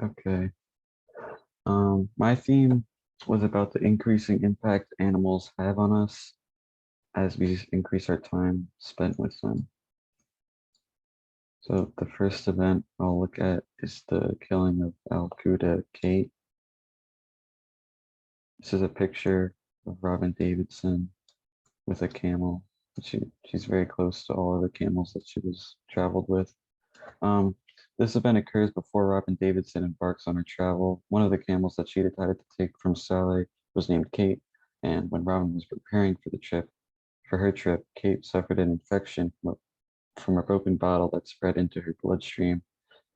Okay. My theme was about the increasing impact animals have on us as we increase our time spent with them. So the first event I'll look at is the killing of Al-Qaeda Kate. This is a picture of Robin Davidson with a camel. She's very close to all of the camels that she was traveled with. Um, this event occurs before Robin Davidson embarks on her travel. One of the camels that she decided to take from Saleh was named Kate, and when Robin was preparing for her trip, Kate suffered an infection from a broken bottle that spread into her bloodstream.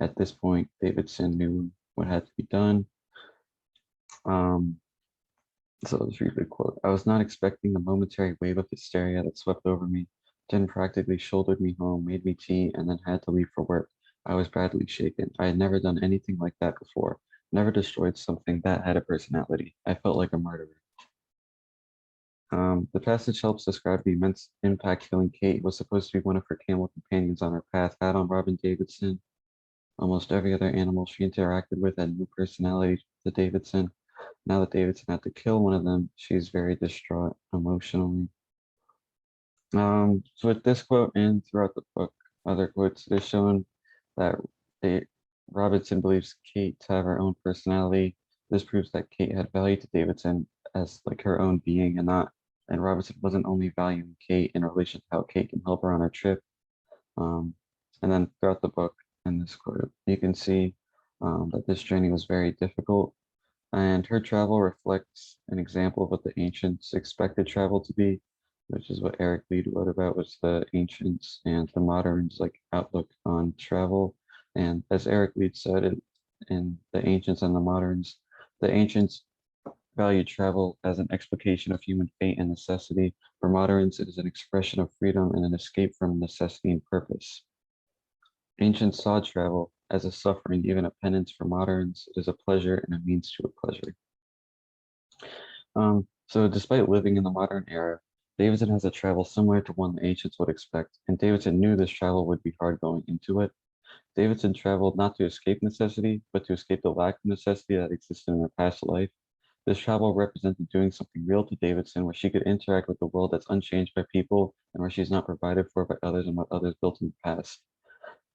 At this point, Davidson knew what had to be done. Um, so let's read the quote. I was not expecting the momentary wave of hysteria that swept over me. Jen practically shouldered me home, made me tea, and then had to leave for work. I was badly shaken. I had never done anything like that before, never destroyed something that had a personality. I felt like a murderer. The passage helps describe the immense impact killing Kate was supposed to be one of her camel companions on her path had on Robin Davidson. Almost every other animal she interacted with had new personalities to Davidson. Now that Davidson had to kill one of them, she's very distraught emotionally. So with this quote and throughout the book, other quotes, it is shown that they, Robinson believes Kate to have her own personality. This proves that Kate had value to Davidson as like her own being and Robinson wasn't only valuing Kate in relation to how Kate can help her on her trip. Um, and then throughout the book and this quote, you can see that this journey was very difficult and her travel reflects an example of what the ancients expected travel to be, which is what Eric Lied wrote about, was the ancients and the moderns like outlook on travel. And as Eric Lied said in the ancients and the moderns, the ancients valued travel as an explication of human fate and necessity. For moderns, it is an expression of freedom and an escape from necessity and purpose. Ancients saw travel as a suffering, even a penance. For moderns. It is a pleasure and a means to a pleasure. So despite living in the modern era, Davidson has a travel similar to one the ancients would expect, and Davidson knew this travel would be hard going into it. Davidson traveled not to escape necessity, but to escape the lack of necessity that existed in her past life. This travel represented doing something real to Davidson, where she could interact with the world that's unchanged by people and where she's not provided for by others and what others built in the past.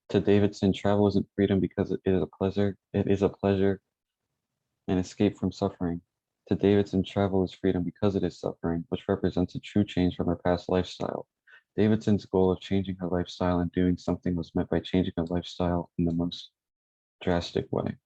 To Davidson, travel isn't freedom because it is a pleasure. It is a pleasure and escape from suffering. To Davidson, travel is freedom because it is suffering, which represents a true change from her past lifestyle. Davidson's goal of changing her lifestyle and doing something was met by changing her lifestyle in the most drastic way.